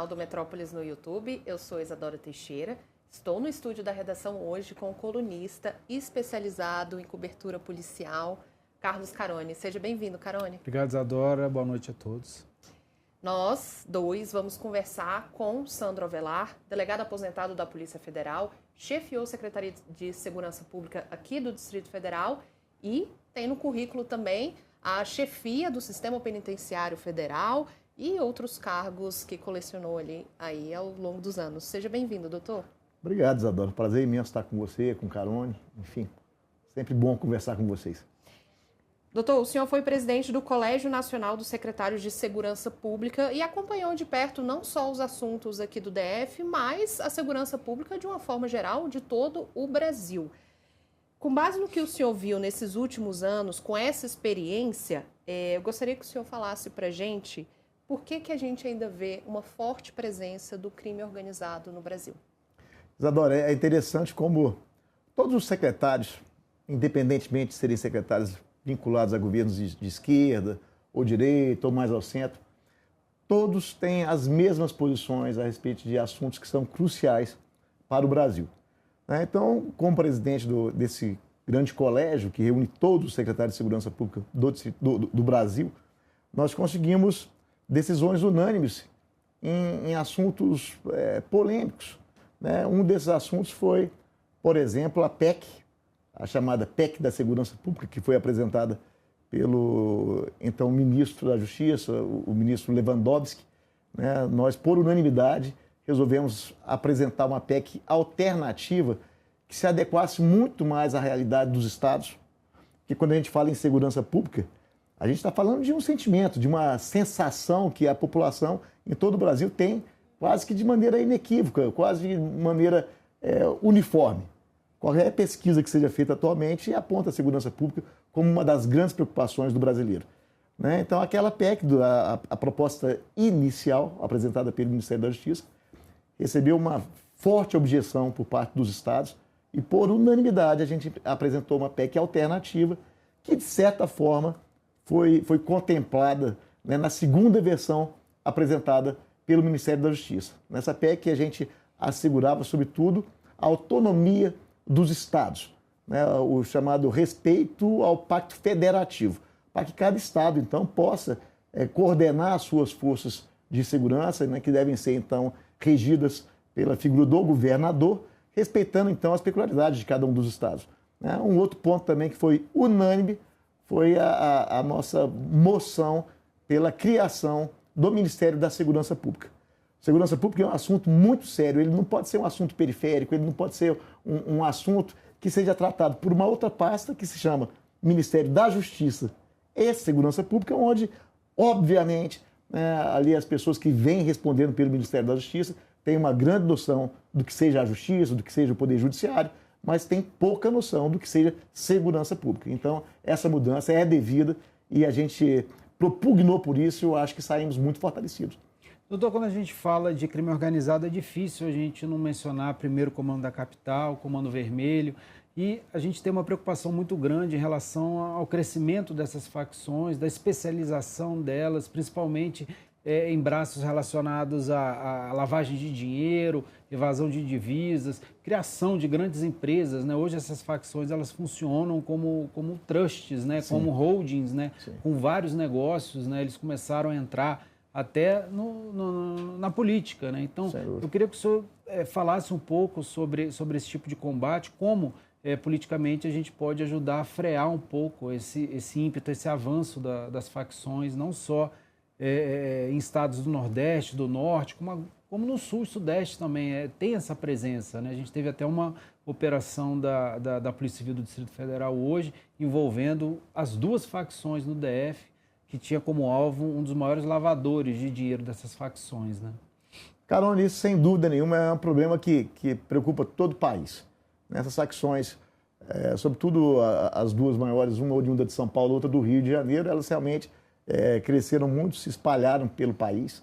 canal do Metrópolis no YouTube. Eu sou Isadora Teixeira. Estou no estúdio da redação hoje com o colunista especializado em cobertura policial, Carlos Caroni. Seja bem-vindo, Caroni. Obrigado, Isadora. Boa noite a todos. Nós dois vamos conversar com Sandro Avelar, delegado aposentado da Polícia Federal, chefiou a Secretaria de Segurança Pública aqui do Distrito Federal e tem no currículo também a chefia do Sistema Penitenciário Federal e outros cargos que colecionou aí ao longo dos anos. Seja bem-vindo, doutor. Obrigado, Isadora. Prazer imenso estar com você, com o Caroni. Enfim, sempre bom conversar com vocês. Doutor, o senhor foi presidente do Colégio Nacional dos Secretários de Segurança Pública e acompanhou de perto não só os assuntos aqui do DF, mas a segurança pública de uma forma geral de todo o Brasil. Com base no que o senhor viu nesses últimos anos, com essa experiência, eu gostaria que o senhor falasse para a gente por que a gente ainda vê uma forte presença do crime organizado no Brasil. Isadora, é interessante como todos os secretários, independentemente de serem secretários vinculados a governos de esquerda, ou direita, ou mais ao centro, todos têm as mesmas posições a respeito de assuntos que são cruciais para o Brasil. Então, como presidente desse grande colégio, que reúne todos os secretários de segurança pública do Brasil, nós conseguimos decisões unânimes em assuntos polêmicos. Um desses assuntos foi, por exemplo, a PEC, a chamada PEC da Segurança Pública, que foi apresentada pelo então ministro da Justiça, o ministro Lewandowski. Nós, por unanimidade, resolvemos apresentar uma PEC alternativa que se adequasse muito mais à realidade dos estados, porque quando a gente fala em segurança pública, a gente está falando de um sentimento, de uma sensação que a população em todo o Brasil tem quase que de maneira inequívoca, quase de maneira uniforme. Qualquer pesquisa que seja feita atualmente aponta a segurança pública como uma das grandes preocupações do brasileiro. Então, aquela PEC, a proposta inicial apresentada pelo Ministério da Justiça, recebeu uma forte objeção por parte dos estados e, por unanimidade, a gente apresentou uma PEC alternativa que, de certa forma, foi contemplada na segunda versão apresentada pelo Ministério da Justiça. Nessa PEC, a gente assegurava, sobretudo, a autonomia dos estados, o chamado respeito ao pacto federativo, para que cada estado, então, possa coordenar as suas forças de segurança, que devem ser, então, regidas pela figura do governador, respeitando, então, as peculiaridades de cada um dos estados. Um outro ponto também que foi unânime foi a nossa moção pela criação do Ministério da Segurança Pública. Segurança pública é um assunto muito sério, ele não pode ser um assunto periférico, ele não pode ser um assunto que seja tratado por uma outra pasta que se chama Ministério da Justiça e Segurança Pública, onde, obviamente, ali as pessoas que vêm respondendo pelo Ministério da Justiça têm uma grande noção do que seja a Justiça, do que seja o Poder Judiciário, mas tem pouca noção do que seja segurança pública. Então, essa mudança é devida e a gente propugnou por isso e eu acho que saímos muito fortalecidos. Doutor, quando a gente fala de crime organizado, é difícil a gente não mencionar primeiro o Comando da Capital, o Comando Vermelho, e a gente tem uma preocupação muito grande em relação ao crescimento dessas facções, da especialização delas, principalmente em braços relacionados à lavagem de dinheiro, evasão de divisas, criação de grandes empresas. Hoje essas facções elas funcionam como trusts, como holdings, com vários negócios. Eles começaram a entrar até na política. Então, eu queria que o senhor falasse um pouco sobre esse tipo de combate, como politicamente a gente pode ajudar a frear um pouco esse ímpeto, esse avanço das facções, não só em estados do Nordeste, do Norte, como no Sul e Sudeste também. Tem essa presença. A gente teve até uma operação da Polícia Civil do Distrito Federal hoje, envolvendo as duas facções no DF, que tinha como alvo um dos maiores lavadores de dinheiro dessas facções. Caroni, isso sem dúvida nenhuma é um problema que preocupa todo o país. Essas facções, sobretudo as duas maiores, uma oriunda de São Paulo, outra do Rio de Janeiro, elas realmente cresceram muito, se espalharam pelo país.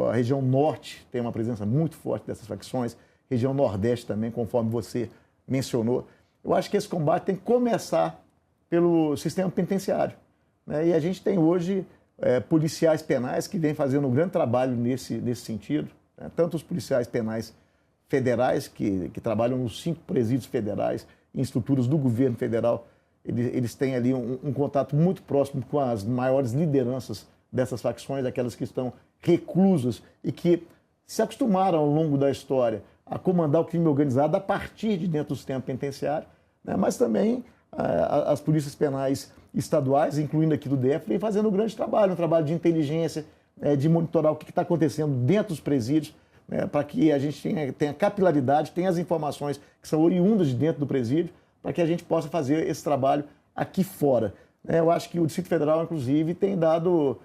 A região norte tem uma presença muito forte dessas facções, região nordeste também, conforme você mencionou. Eu acho que esse combate tem que começar pelo sistema penitenciário. E a gente tem hoje policiais penais que vêm fazendo um grande trabalho nesse sentido, né? Tanto os policiais penais federais, que trabalham nos 5 presídios federais, em estruturas do governo federal, eles têm ali um contato muito próximo com as maiores lideranças dessas facções, aquelas que estão reclusas e que se acostumaram ao longo da história a comandar o crime organizado a partir de dentro do sistema penitenciário, né? Mas também as polícias penais estaduais, incluindo aqui do DF, vem fazendo um grande trabalho, um trabalho de inteligência, de monitorar o que está acontecendo dentro dos presídios, né, para que a gente tenha capilaridade, tenha as informações que são oriundas de dentro do presídio, para que a gente possa fazer esse trabalho aqui fora. Eu acho que o Distrito Federal, inclusive, tem dado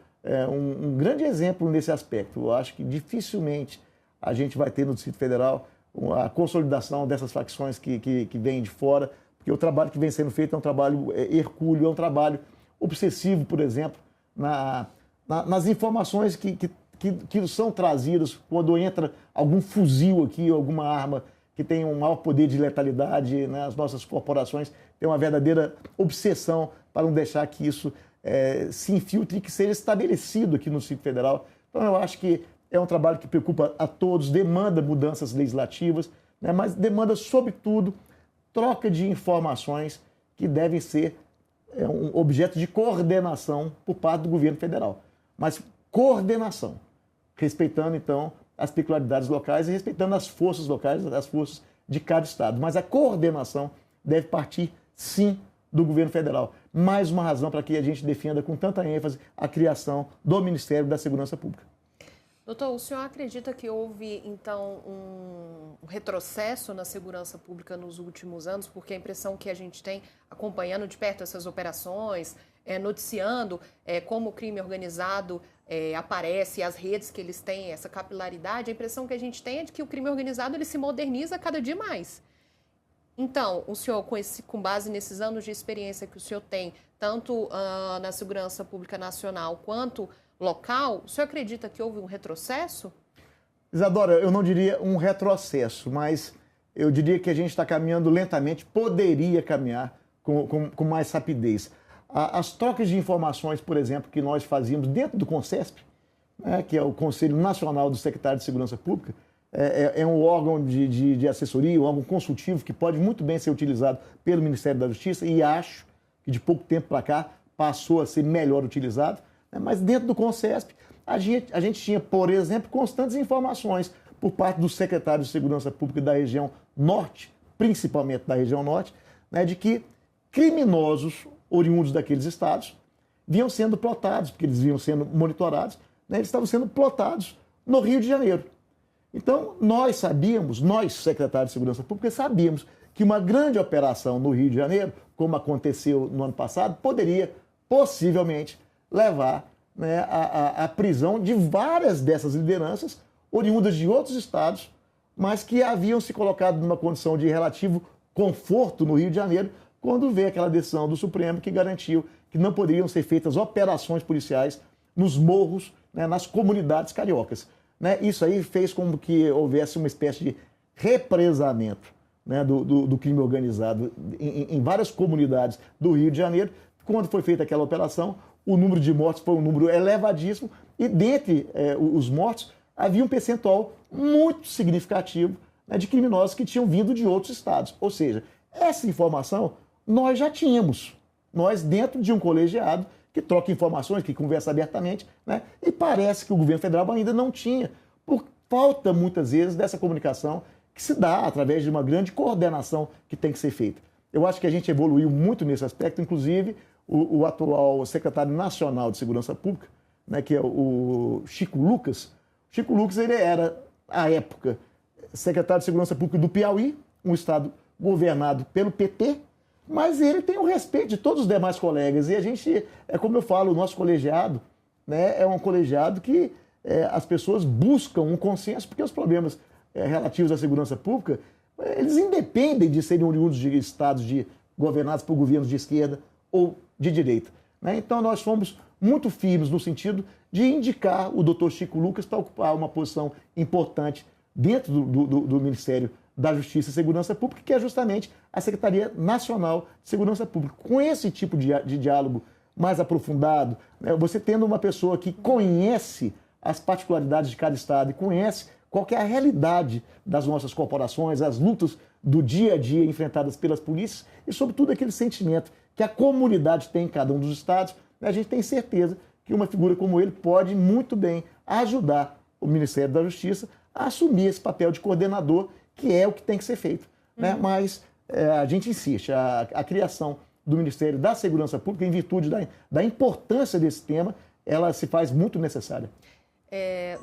um grande exemplo nesse aspecto. Eu acho que dificilmente a gente vai ter no Distrito Federal a consolidação dessas facções que vêm de fora, porque o trabalho que vem sendo feito é um trabalho hercúleo, é um trabalho obsessivo, por exemplo, nas informações que são trazidas quando entra algum fuzil aqui, alguma arma que tem um maior poder de letalidade, né? As nossas corporações têm uma verdadeira obsessão para não deixar que isso se infiltre e que seja estabelecido aqui no Distrito Federal. Então eu acho que é um trabalho que preocupa a todos, demanda mudanças legislativas, né? Mas demanda, sobretudo, troca de informações que devem ser um objeto de coordenação por parte do governo federal. Mas coordenação, respeitando, então, as peculiaridades locais e respeitando as forças locais, as forças de cada estado. Mas a coordenação deve partir, sim, do governo federal. Mais uma razão para que a gente defenda com tanta ênfase a criação do Ministério da Segurança Pública. Doutor, o senhor acredita que houve, então, um retrocesso na segurança pública nos últimos anos? Porque a impressão que a gente tem, acompanhando de perto essas operações, noticiando como o crime organizado aparece, as redes que eles têm, essa capilaridade, a impressão que a gente tem é de que o crime organizado ele se moderniza cada dia mais. Então, o senhor, com base nesses anos de experiência que o senhor tem, tanto na segurança pública nacional quanto local, o senhor acredita que houve um retrocesso? Isadora, eu não diria um retrocesso, mas eu diria que a gente está caminhando lentamente, poderia caminhar com mais rapidez. As trocas de informações, por exemplo, que nós fazíamos dentro do CONCESP, né, que é o Conselho Nacional do Secretário de Segurança Pública, é um órgão de assessoria, um órgão consultivo que pode muito bem ser utilizado pelo Ministério da Justiça e acho que de pouco tempo para cá passou a ser melhor utilizado. Mas dentro do CONCESP, a gente tinha, por exemplo, constantes informações por parte dos secretários de Segurança Pública da região norte, principalmente da região norte, né, de que criminosos oriundos daqueles estados vinham sendo plotados, porque eles vinham sendo monitorados, né, eles estavam sendo plotados no Rio de Janeiro. Então, nós secretários de Segurança Pública, sabíamos que uma grande operação no Rio de Janeiro, como aconteceu no ano passado, poderia, possivelmente, levar, né, à prisão de várias dessas lideranças oriundas de outros estados, mas que haviam se colocado numa condição de relativo conforto no Rio de Janeiro, quando veio aquela decisão do Supremo que garantiu que não poderiam ser feitas operações policiais nos morros, né, nas comunidades cariocas. Né? Isso aí fez com que houvesse uma espécie de represamento, né, do crime organizado em várias comunidades do Rio de Janeiro. Quando foi feita aquela operação, o número de mortes foi um número elevadíssimo e dentre os mortos havia um percentual muito significativo, né, de criminosos que tinham vindo de outros estados. Ou seja, essa informação nós já tínhamos. Nós dentro de um colegiado que troca informações, que conversa abertamente, né, e parece que o governo federal ainda não tinha, por falta muitas vezes dessa comunicação que se dá através de uma grande coordenação que tem que ser feita. Eu acho que a gente evoluiu muito nesse aspecto, inclusive o atual secretário nacional de Segurança Pública, né, que é o Chico Lucas. Chico Lucas, ele era, à época, secretário de Segurança Pública do Piauí, um estado governado pelo PT, mas ele tem o respeito de todos os demais colegas. E a gente, como eu falo, o nosso colegiado, né, é um colegiado que as pessoas buscam um consenso, porque os problemas relativos à segurança pública, eles independem de serem oriundos de estados governados por governos de esquerda ou de direita. Né? Então nós fomos muito firmes no sentido de indicar o doutor Chico Lucas para ocupar uma posição importante dentro do Ministério da Justiça e Segurança Pública, que é justamente a Secretaria Nacional de Segurança Pública. Com esse tipo de diálogo mais aprofundado, né? Você tendo uma pessoa que conhece as particularidades de cada estado e conhece qual que é a realidade das nossas corporações, as lutas do dia a dia enfrentadas pelas polícias e, sobretudo, aquele sentimento que a comunidade tem em cada um dos estados, né? A gente tem certeza que uma figura como ele pode muito bem ajudar o Ministério da Justiça a assumir esse papel de coordenador, que é o que tem que ser feito, né? Mas a gente insiste, a criação do Ministério da Segurança Pública, em virtude da importância desse tema, ela se faz muito necessária.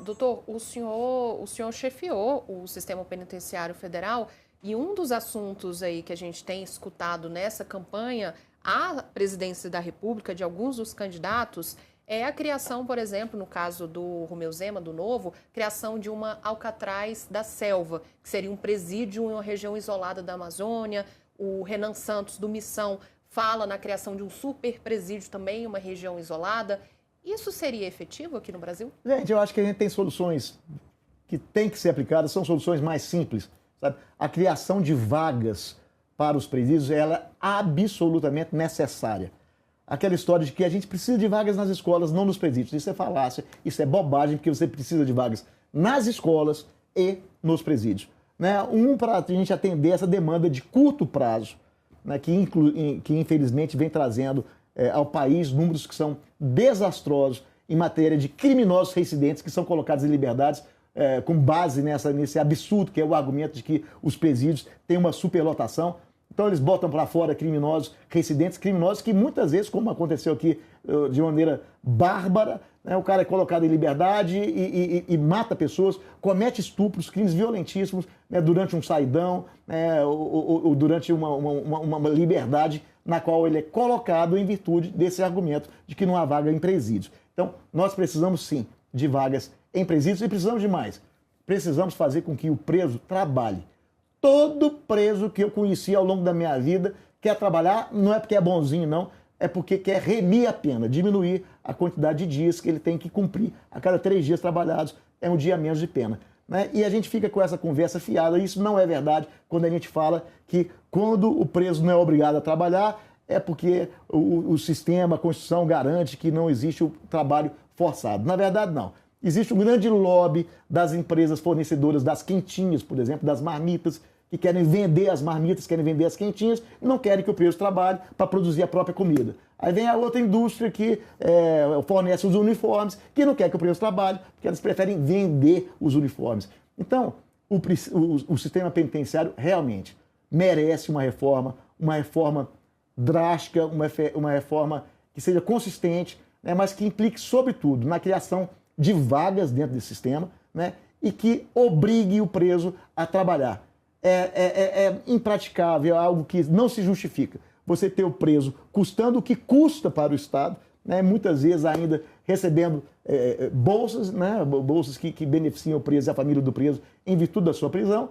Doutor, o senhor chefiou o sistema penitenciário federal e um dos assuntos aí que a gente tem escutado nessa campanha à presidência da República de alguns dos candidatos é a criação, por exemplo, no caso do Romeu Zema, do Novo, criação de uma Alcatraz da Selva, que seria um presídio em uma região isolada da Amazônia. O Renan Santos, do Missão, fala na criação de um super presídio também em uma região isolada. Isso seria efetivo aqui no Brasil? Gente, eu acho que a gente tem soluções que têm que ser aplicadas, são soluções mais simples, sabe? A criação de vagas para os presídios, ela é absolutamente necessária. Aquela história de que a gente precisa de vagas nas escolas, não nos presídios. Isso é falácia, isso é bobagem, porque você precisa de vagas nas escolas e nos presídios, né? Para a gente atender essa demanda de curto prazo, né? Que infelizmente vem trazendo ao país números que são desastrosos em matéria de criminosos reincidentes que são colocados em liberdade com base nesse absurdo que é o argumento de que os presídios têm uma superlotação. Então eles botam para fora criminosos reincidentes, criminosos que muitas vezes, como aconteceu aqui de maneira bárbara, né, o cara é colocado em liberdade e mata pessoas, comete estupros, crimes violentíssimos, né, durante um saidão, né, ou durante uma liberdade na qual ele é colocado em virtude desse argumento de que não há vaga em presídios. Então, nós precisamos sim de vagas em presídios e precisamos de mais. Precisamos fazer com que o preso trabalhe. Todo preso que eu conheci ao longo da minha vida quer trabalhar, não é porque é bonzinho, não, é porque quer remir a pena, diminuir a quantidade de dias que ele tem que cumprir. A cada 3 dias trabalhados é um dia a menos de pena, né? E a gente fica com essa conversa fiada. Isso não é verdade quando a gente fala que quando o preso não é obrigado a trabalhar é porque o sistema, a Constituição garante que não existe o trabalho forçado. Na verdade, não. Existe um grande lobby das empresas fornecedoras das quentinhas, por exemplo, das marmitas, que querem vender as marmitas, querem vender as quentinhas, e não querem que o preso trabalhe para produzir a própria comida. Aí vem a outra indústria que fornece os uniformes, que não quer que o preso trabalhe, porque eles preferem vender os uniformes. Então, o sistema penitenciário realmente merece uma reforma drástica, uma reforma que seja consistente, né, mas que implique, sobretudo, na criação de vagas dentro desse sistema, né, e que obrigue o preso a trabalhar. É impraticável, é algo que não se justifica. Você ter o preso custando o que custa para o Estado, né, muitas vezes ainda recebendo bolsas, né, bolsas que beneficiam o preso e a família do preso em virtude da sua prisão,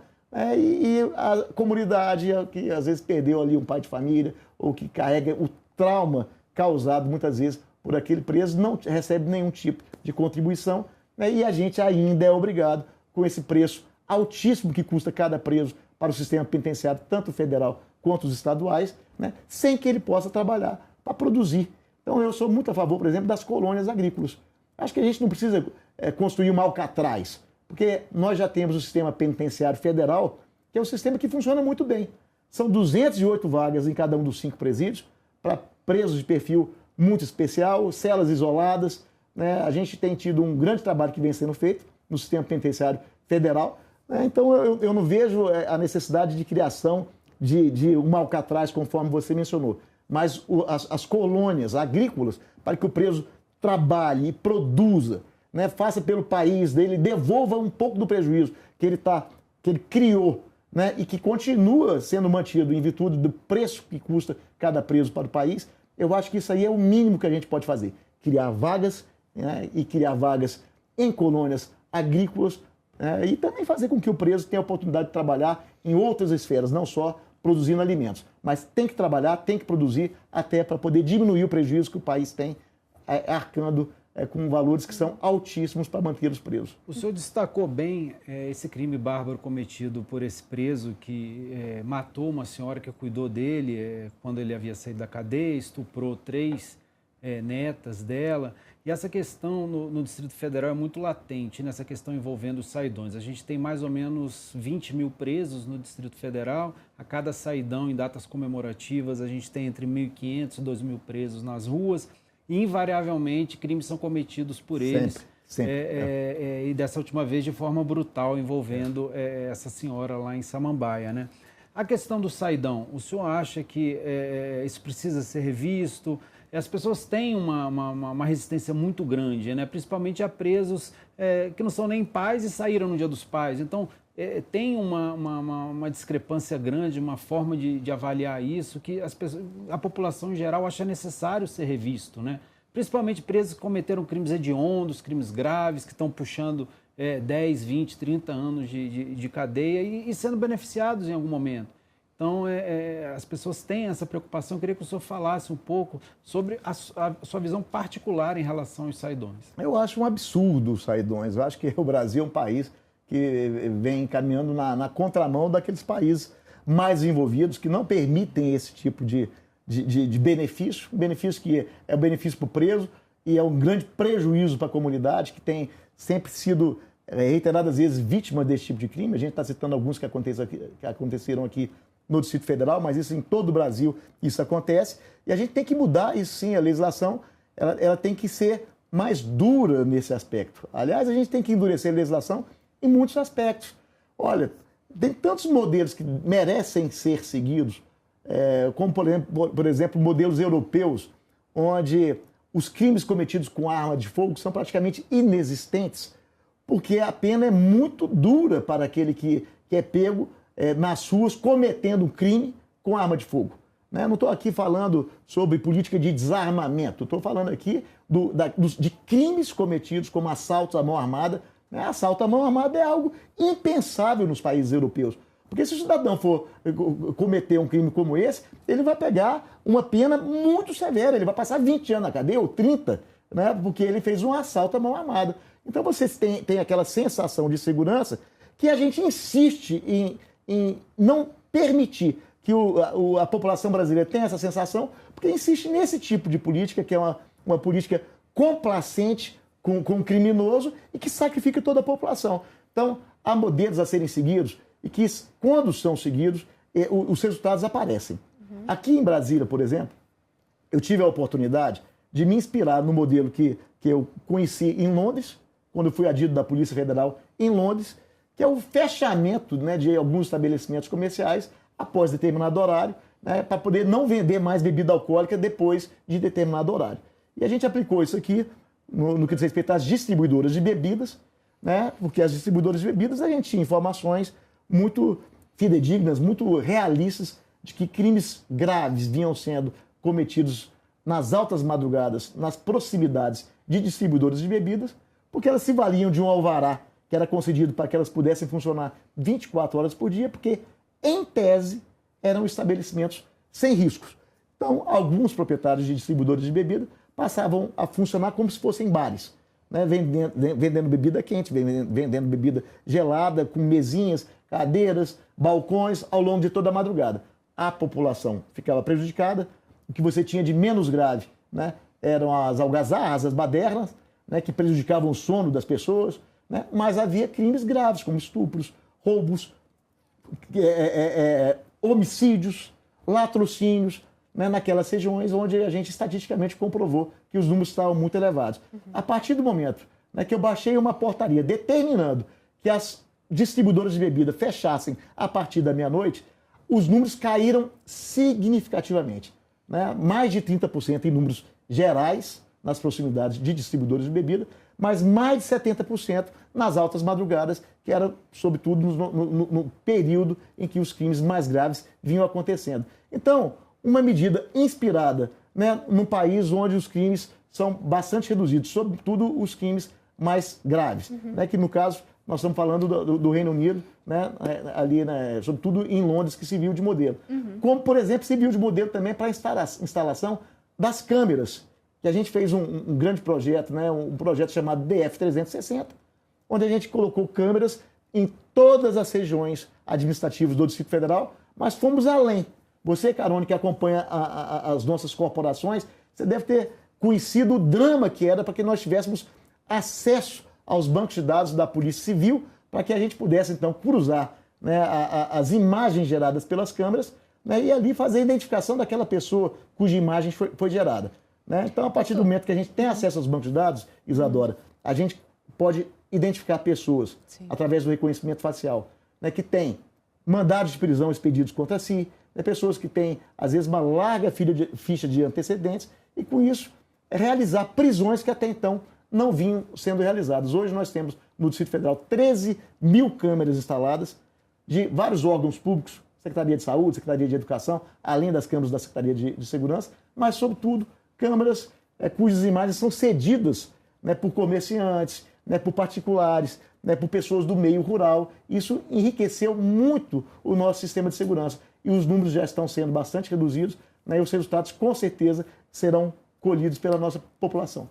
e a comunidade que às vezes perdeu ali um pai de família ou que carrega o trauma causado muitas vezes por aquele preso não recebe nenhum tipo de contribuição, né, e a gente ainda é obrigado, com esse preço altíssimo que custa cada preso para o sistema penitenciário, tanto federal quanto os estaduais, né, sem que ele possa trabalhar para produzir. Então eu sou muito a favor, por exemplo, das colônias agrícolas. Acho que a gente não precisa construir uma Alcatraz, porque nós já temos o sistema penitenciário federal, que é um sistema que funciona muito bem. São 208 vagas em cada um dos 5 presídios, para presos de perfil muito especial, celas isoladas, né? A gente tem tido um grande trabalho que vem sendo feito no sistema penitenciário federal, né? Então eu não vejo a necessidade de criação de uma Alcatraz, conforme você mencionou, mas as colônias agrícolas, para que o preso trabalhe e produza, né, faça pelo país dele, devolva um pouco do prejuízo que ele criou, né, e que continua sendo mantido em virtude do preço que custa cada preso para o país. Eu acho que isso aí é o mínimo que a gente pode fazer. Criar vagas, né, e criar vagas em colônias agrícolas, né, e também fazer com que o preso tenha a oportunidade de trabalhar em outras esferas, não só produzindo alimentos. Mas tem que trabalhar, tem que produzir, até para poder diminuir o prejuízo que o país tem arcando com valores que são altíssimos para manter os presos. O senhor destacou bem esse crime bárbaro cometido por esse preso que matou uma senhora que cuidou dele quando ele havia saído da cadeia, estuprou 3 netas dela. E essa questão no Distrito Federal é muito latente, nessa questão envolvendo os saidões. A gente tem mais ou menos 20 mil presos no Distrito Federal. A cada saidão, em datas comemorativas, a gente tem entre 1.500 e 2.000 presos nas ruas. E, invariavelmente, crimes são cometidos por eles. Sempre. E dessa última vez de forma brutal, envolvendo essa senhora lá em Samambaia, né? A questão do saidão, o senhor acha que isso precisa ser revisto? As pessoas têm uma resistência muito grande, né? Principalmente a presos que não são nem pais e saíram no Dia dos Pais. Então, tem uma discrepância grande, uma forma de avaliar isso, que a população em geral acha necessário ser revisto, né? Principalmente presos que cometeram crimes hediondos, crimes graves, que estão puxando 10, 20, 30 anos de cadeia e sendo beneficiados em algum momento. Então, as pessoas têm essa preocupação. Eu queria que o senhor falasse um pouco sobre a sua visão particular em relação aos saidões. Eu acho um absurdo os saidões. Eu acho que o Brasil é um país que vem caminhando na contramão daqueles países mais envolvidos, que não permitem esse tipo de benefício. Benefício que é o benefício para o preso e é um grande prejuízo para a comunidade, que tem sempre sido reiteradas vezes vítima desse tipo de crime. A gente está citando alguns que aconteceram aqui no Distrito Federal, mas isso em todo o Brasil isso acontece. E a gente tem que mudar isso sim, a legislação ela tem que ser mais dura nesse aspecto. Aliás, a gente tem que endurecer a legislação em muitos aspectos. Olha, tem tantos modelos que merecem ser seguidos, como, por exemplo, modelos europeus, onde os crimes cometidos com arma de fogo são praticamente inexistentes, porque a pena é muito dura para aquele que é pego nas ruas cometendo um crime com arma de fogo. Né? Não estou aqui falando sobre política de desarmamento, estou falando aqui de crimes cometidos como assaltos à mão armada. Né? Assalto à mão armada é algo impensável nos países europeus. Porque se o cidadão for cometer um crime como esse, ele vai pegar uma pena muito severa, ele vai passar 20 anos na cadeia, ou 30, né? Porque ele fez um assalto à mão armada. Então vocês têm aquela sensação de segurança que a gente insiste em não permitir que a população brasileira tenha essa sensação, porque insiste nesse tipo de política, que é uma política complacente com o criminoso e que sacrifica toda a população. Então, há modelos a serem seguidos e que, quando são seguidos, os resultados aparecem. Uhum. Aqui em Brasília, por exemplo, eu tive a oportunidade de me inspirar no modelo que eu conheci em Londres, quando eu fui adido da Polícia Federal em Londres, que é o fechamento, né, de alguns estabelecimentos comerciais após determinado horário, né, para poder não vender mais bebida alcoólica depois de determinado horário. E a gente aplicou isso aqui no que diz respeito às distribuidoras de bebidas, né, porque as distribuidoras de bebidas a gente tinha informações muito fidedignas, muito realistas, de que crimes graves vinham sendo cometidos nas altas madrugadas, nas proximidades de distribuidoras de bebidas, porque elas se valiam de um alvará que era concedido para que elas pudessem funcionar 24 horas por dia, porque, em tese, eram estabelecimentos sem riscos. Então, alguns proprietários de distribuidores de bebida passavam a funcionar como se fossem bares, né? Vendendo bebida quente, vendendo bebida gelada, com mesinhas, cadeiras, balcões, ao longo de toda a madrugada. A população ficava prejudicada. O que você tinha de menos grave, né, eram as algazarras, as badernas, né, que prejudicavam o sono das pessoas, né, mas havia crimes graves, como estupros, roubos, homicídios, latrocínios, né, naquelas regiões onde a gente estatisticamente comprovou que os números estavam muito elevados. Uhum. A partir do momento, né, que eu baixei uma portaria determinando que as distribuidoras de bebida fechassem a partir da meia-noite, os números caíram significativamente. Né? Mais de 30% em números gerais, nas proximidades de distribuidores de bebida, mas mais de 70% nas altas madrugadas, que era, sobretudo, no período em que os crimes mais graves vinham acontecendo. Então, uma medida inspirada, né, num país onde os crimes são bastante reduzidos, sobretudo os crimes mais graves, né, que no caso nós estamos falando do Reino Unido, né, ali, né, sobretudo em Londres, que serviu de modelo. Como, por exemplo, serviu de modelo também para a instalação das câmeras, que a gente fez um grande projeto, né, um projeto chamado DF360, onde a gente colocou câmeras em todas as regiões administrativas do Distrito Federal, mas fomos além. Você, Carone, que acompanha as nossas corporações, você deve ter conhecido drama que era para que nós tivéssemos acesso aos bancos de dados da Polícia Civil, para que a gente pudesse, então, cruzar, né, as imagens geradas pelas câmeras, né, e ali fazer a identificação daquela pessoa cuja imagem foi gerada. Né? Então, a partir do momento que a gente tem acesso aos bancos de dados, Isadora, a gente pode identificar pessoas através do reconhecimento facial, né, que têm mandados de prisão expedidos contra si, né, pessoas que têm, às vezes, uma larga ficha de antecedentes, e com isso realizar prisões que até então não vinham sendo realizadas. Hoje nós temos no Distrito Federal 13 mil câmeras instaladas de vários órgãos públicos, Secretaria de Saúde, Secretaria de Educação, além das câmeras da Secretaria de Segurança, mas, sobretudo, câmeras cujas imagens são cedidas, né, por comerciantes, né, por particulares, né, por pessoas do meio rural. Isso enriqueceu muito o nosso sistema de segurança. E os números já estão sendo bastante reduzidos, né, e os resultados, com certeza, serão colhidos pela nossa população.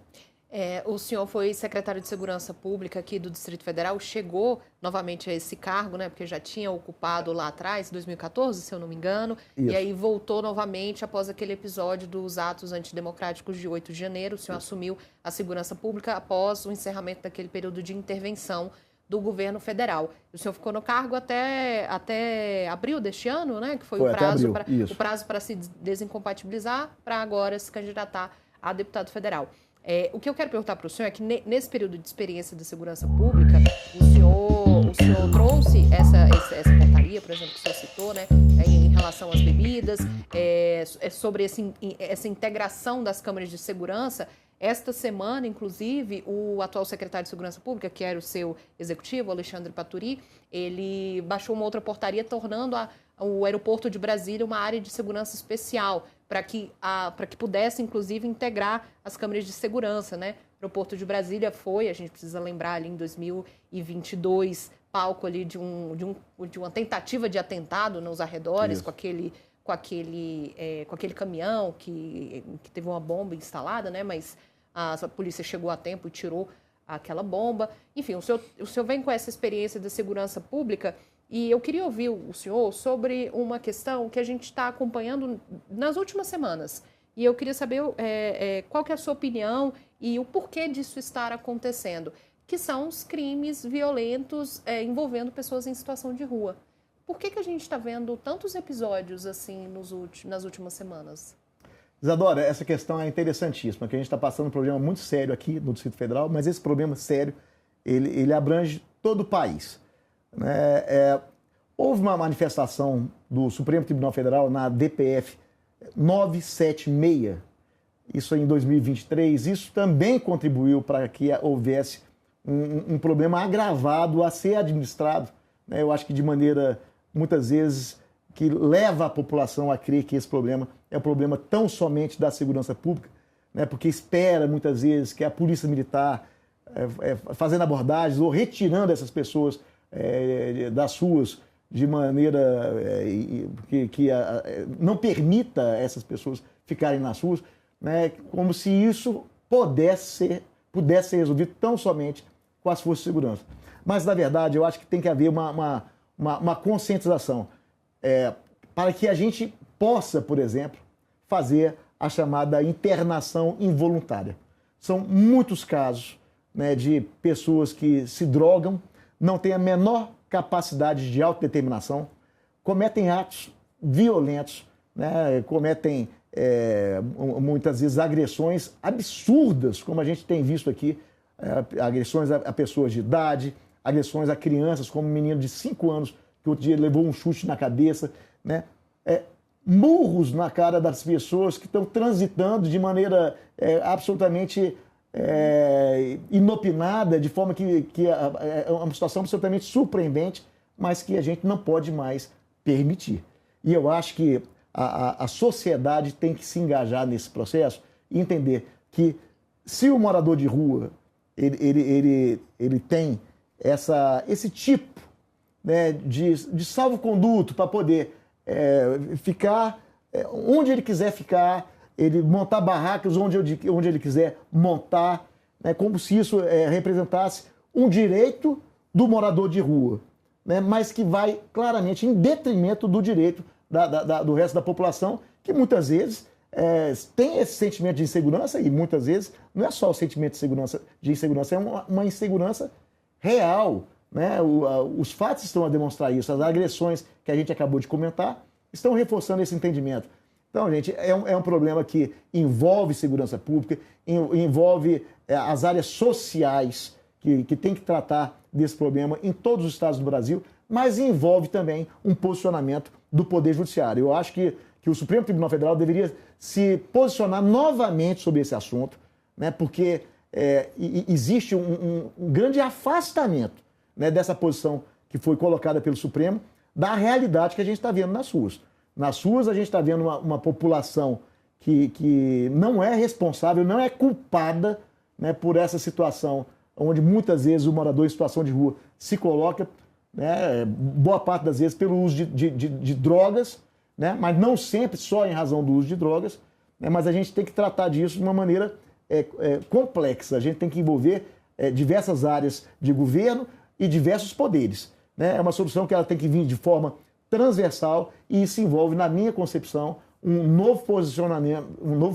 O senhor foi secretário de Segurança Pública aqui do Distrito Federal, chegou novamente a esse cargo, né, porque já tinha ocupado lá atrás, em 2014, se eu não me engano, Isso. E aí voltou novamente após aquele episódio dos atos antidemocráticos de 8 de janeiro. O senhor assumiu a Segurança Pública após o encerramento daquele período de intervenção do governo federal. O senhor ficou no cargo até abril deste ano, né, que foi o prazo para se desincompatibilizar, para agora se candidatar a deputado federal. O que eu quero perguntar para o senhor é que nesse período de experiência de segurança pública, o senhor trouxe essa portaria, por exemplo, que o senhor citou, né, em relação às bebidas, sobre essa integração das câmaras de segurança. Esta semana, inclusive, o atual secretário de Segurança Pública, que era o seu executivo, Alexandre Paturi, ele baixou uma outra portaria tornando o aeroporto de Brasília uma área de segurança especial, para que pudesse, inclusive, integrar as câmeras de segurança, né? O aeroporto de Brasília foi, a gente precisa lembrar, ali em 2022, palco ali de uma tentativa de atentado nos arredores, com aquele caminhão que teve uma bomba instalada, né? Mas a polícia chegou a tempo e tirou aquela bomba. Enfim, o senhor vem com essa experiência de segurança pública. E eu queria ouvir o senhor sobre uma questão que a gente está acompanhando nas últimas semanas. E eu queria saber qual que é a sua opinião e o porquê disso estar acontecendo, que são os crimes violentos envolvendo pessoas em situação de rua. Por que a gente está vendo tantos episódios assim nas últimas semanas? Isadora, essa questão é interessantíssima, que a gente está passando um problema muito sério aqui no Distrito Federal, mas esse problema sério, ele abrange todo o país. Houve uma manifestação do Supremo Tribunal Federal na DPF 976, isso em 2023, isso também contribuiu para que houvesse um problema agravado a ser administrado, né? Eu acho que de maneira, muitas vezes, que leva a população a crer que esse problema é um problema tão somente da segurança pública, né? Porque espera, muitas vezes, que a polícia militar, fazendo abordagens ou retirando essas pessoas das ruas de maneira que não permita essas pessoas ficarem nas ruas, né, como se isso pudesse ser resolvido tão somente com as forças de segurança. Mas, na verdade, eu acho que tem que haver uma conscientização para que a gente possa, por exemplo, fazer a chamada internação involuntária. São muitos casos, né, de pessoas que se drogam, não têm a menor capacidade de autodeterminação, cometem atos violentos, né, cometem muitas vezes agressões absurdas, como a gente tem visto aqui, agressões a pessoas de idade, agressões a crianças, como um menino de 5 anos que outro dia levou um chute na cabeça, né, murros na cara das pessoas que estão transitando de maneira absolutamente inopinada, de forma que é uma situação absolutamente surpreendente, mas que a gente não pode mais permitir. E eu acho que a sociedade tem que se engajar nesse processo e entender que se o morador de rua ele tem esse tipo, né, de salvo-conduto para poder ficar onde ele quiser ficar, ele montar barracas onde ele quiser montar, né, como se isso representasse um direito do morador de rua, né, mas que vai claramente em detrimento do direito do resto da população, que muitas vezes tem esse sentimento de insegurança e muitas vezes não é só o sentimento de insegurança, é uma insegurança real, né? Os fatos estão a demonstrar isso, as agressões que a gente acabou de comentar estão reforçando esse entendimento. Então, gente, é um problema que envolve segurança pública, envolve as áreas sociais que tem que tratar desse problema em todos os estados do Brasil, mas envolve também um posicionamento do Poder Judiciário. Eu acho que o Supremo Tribunal Federal deveria se posicionar novamente sobre esse assunto, né, porque existe um grande afastamento, né, dessa posição que foi colocada pelo Supremo da realidade que a gente está vendo nas ruas. Nas ruas a gente está vendo uma população que não é responsável, não é culpada, né, por essa situação, onde muitas vezes o morador em situação de rua se coloca, né, boa parte das vezes pelo uso de drogas, né, mas não sempre só em razão do uso de drogas, né, mas a gente tem que tratar disso de uma maneira complexa. A gente tem que envolver diversas áreas de governo e diversos poderes, né? É uma solução que ela tem que vir de forma transversal e isso envolve, na minha concepção, um novo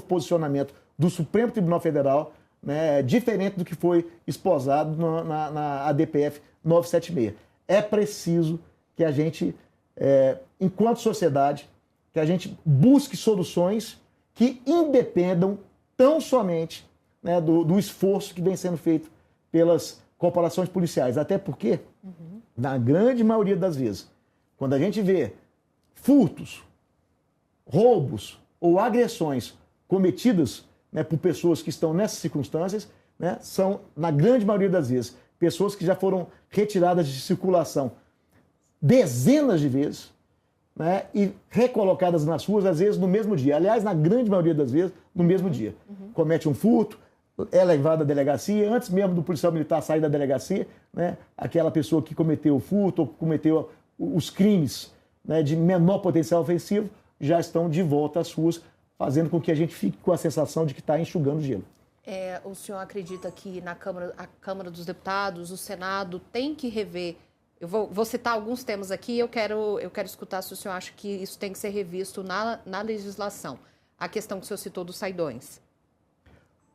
posicionamento do Supremo Tribunal Federal, né, diferente do que foi esposado na ADPF 976. É preciso que a gente, enquanto sociedade, que a gente busque soluções que independam tão somente, né, do esforço que vem sendo feito pelas corporações policiais. Até porque, na grande maioria das vezes, quando a gente vê furtos, roubos ou agressões cometidas, né, por pessoas que estão nessas circunstâncias, né, são, na grande maioria das vezes, pessoas que já foram retiradas de circulação dezenas de vezes, né, e recolocadas nas ruas, às vezes, no mesmo dia. Aliás, na grande maioria das vezes, no mesmo dia. Comete um furto, é levado à delegacia, antes mesmo do policial militar sair da delegacia, né, aquela pessoa que cometeu o furto ou cometeu os crimes, né, de menor potencial ofensivo, já estão de volta às ruas, fazendo com que a gente fique com a sensação de que está enxugando gelo. O senhor acredita que a Câmara dos Deputados, o Senado, tem que rever? Eu vou citar alguns temas aqui e eu quero escutar se o senhor acha que isso tem que ser revisto na legislação. A questão que o senhor citou dos saidões.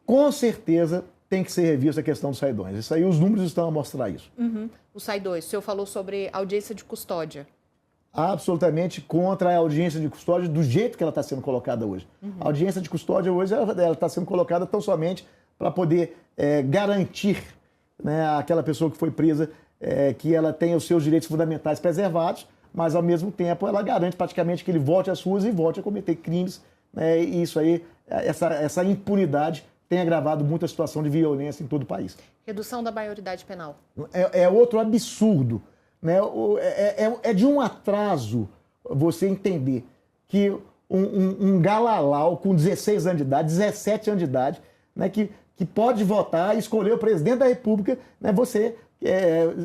Com certeza tem que ser revista a questão dos saidões. Isso aí, os números estão a mostrar isso. Os saidões, o senhor falou sobre audiência de custódia. Absolutamente contra a audiência de custódia do jeito que ela está sendo colocada hoje. A audiência de custódia hoje ela está sendo colocada tão somente para poder garantir, né, aquela pessoa que foi presa que ela tenha os seus direitos fundamentais preservados, mas ao mesmo tempo ela garante praticamente que ele volte às ruas e volte a cometer crimes, né, e isso aí, essa impunidade tem agravado muito a situação de violência em todo o país. Redução da maioridade penal. É outro absurdo. Né? É de um atraso você entender que um galalau com 16 anos de idade, 17 anos de idade, né, que pode votar e escolher o presidente da República, né, você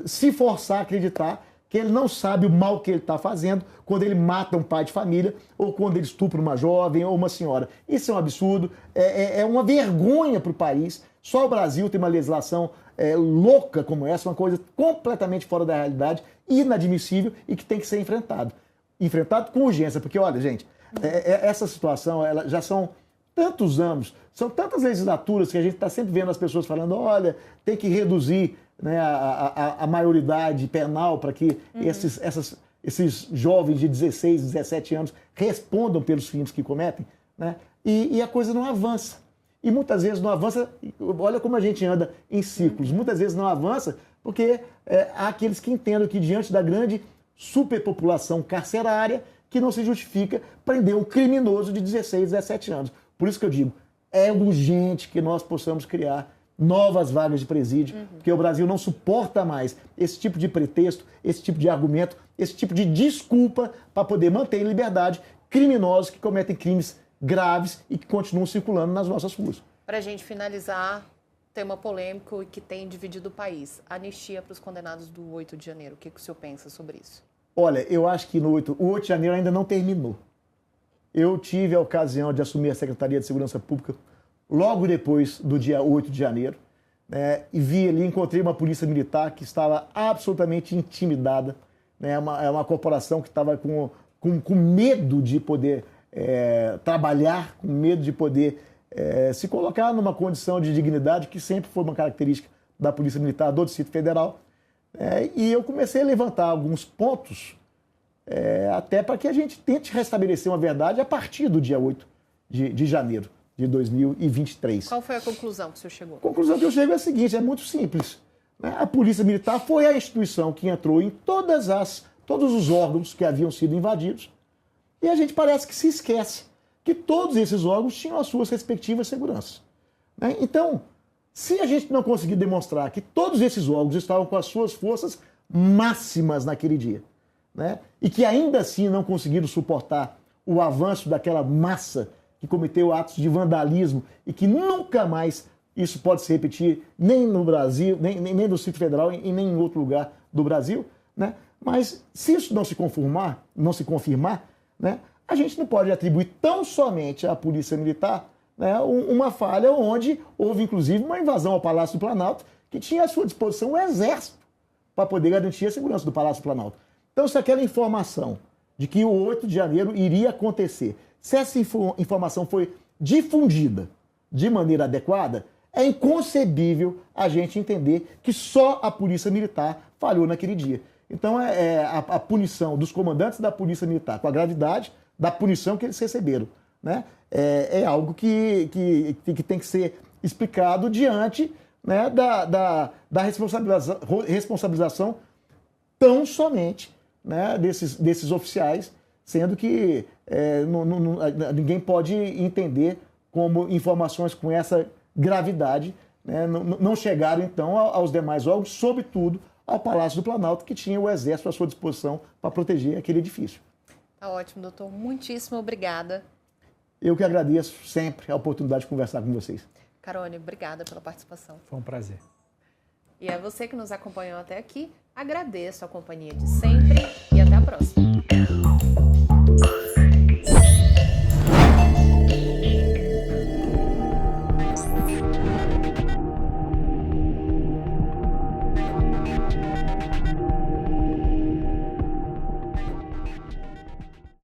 se forçar a acreditar que ele não sabe o mal que ele está fazendo quando ele mata um pai de família ou quando ele estupra uma jovem ou uma senhora. Isso é um absurdo, é uma vergonha para o país. Só o Brasil tem uma legislação louca como essa, uma coisa completamente fora da realidade, inadmissível e que tem que ser enfrentado. Enfrentado com urgência, porque, olha, gente, essa situação já são tantos anos, são tantas legislaturas que a gente está sempre vendo as pessoas falando, olha, tem que reduzir, né, a maioridade penal para que esses jovens de 16, 17 anos respondam pelos crimes que cometem, né? E a coisa não avança. E muitas vezes não avança, olha como a gente anda em círculos, muitas vezes não avança porque há aqueles que entendem que diante da grande superpopulação carcerária que não se justifica prender um criminoso de 16, 17 anos. Por isso que eu digo, é urgente que nós possamos criar novas vagas de presídio, porque o Brasil não suporta mais esse tipo de pretexto, esse tipo de argumento, esse tipo de desculpa para poder manter em liberdade criminosos que cometem crimes graves e que continuam circulando nas nossas ruas. Para a gente finalizar, tema polêmico e que tem dividido o país. Anistia para os condenados do 8 de janeiro. O que o senhor pensa sobre isso? Olha, eu acho que o 8 de janeiro ainda não terminou. Eu tive a ocasião de assumir a Secretaria de Segurança Pública logo depois do dia 8 de janeiro, né, e vi ali, encontrei uma polícia militar que estava absolutamente intimidada, né, uma corporação que estava com medo de poder trabalhar com medo de poder se colocar numa condição de dignidade que sempre foi uma característica da Polícia Militar do Distrito Federal. E eu comecei a levantar alguns pontos até para que a gente tente restabelecer uma verdade a partir do dia 8 de janeiro de 2023. Qual foi a conclusão que o senhor chegou? A conclusão que eu chego é a seguinte, é muito simples. A Polícia Militar foi a instituição que entrou em todos os órgãos que haviam sido invadidos e a gente parece que se esquece que todos esses órgãos tinham as suas respectivas seguranças. Então, se a gente não conseguir demonstrar que todos esses órgãos estavam com as suas forças máximas naquele dia, e que ainda assim não conseguiram suportar o avanço daquela massa que cometeu atos de vandalismo e que nunca mais isso pode se repetir nem no Brasil, nem no Distrito Federal e nem em outro lugar do Brasil, Mas se isso não se confirmar, a gente não pode atribuir tão somente à Polícia Militar uma falha onde houve, inclusive, uma invasão ao Palácio do Planalto, que tinha à sua disposição o Exército para poder garantir a segurança do Palácio do Planalto. Então, se aquela informação de que o 8 de janeiro iria acontecer, se essa informação foi difundida de maneira adequada, é inconcebível a gente entender que só a Polícia Militar falhou naquele dia. Então, a punição dos comandantes da Polícia Militar, com a gravidade da punição que eles receberam, é algo que tem que ser explicado diante da responsabilização tão somente desses oficiais, sendo que ninguém pode entender como informações com essa gravidade não chegaram, então, aos demais órgãos, sobretudo ao Palácio do Planalto, que tinha o Exército à sua disposição para proteger aquele edifício. Tá ótimo, doutor. Muitíssimo obrigada. Eu que agradeço sempre a oportunidade de conversar com vocês. Carone, obrigada pela participação. Foi um prazer. E a você que nos acompanhou até aqui, agradeço a companhia de sempre.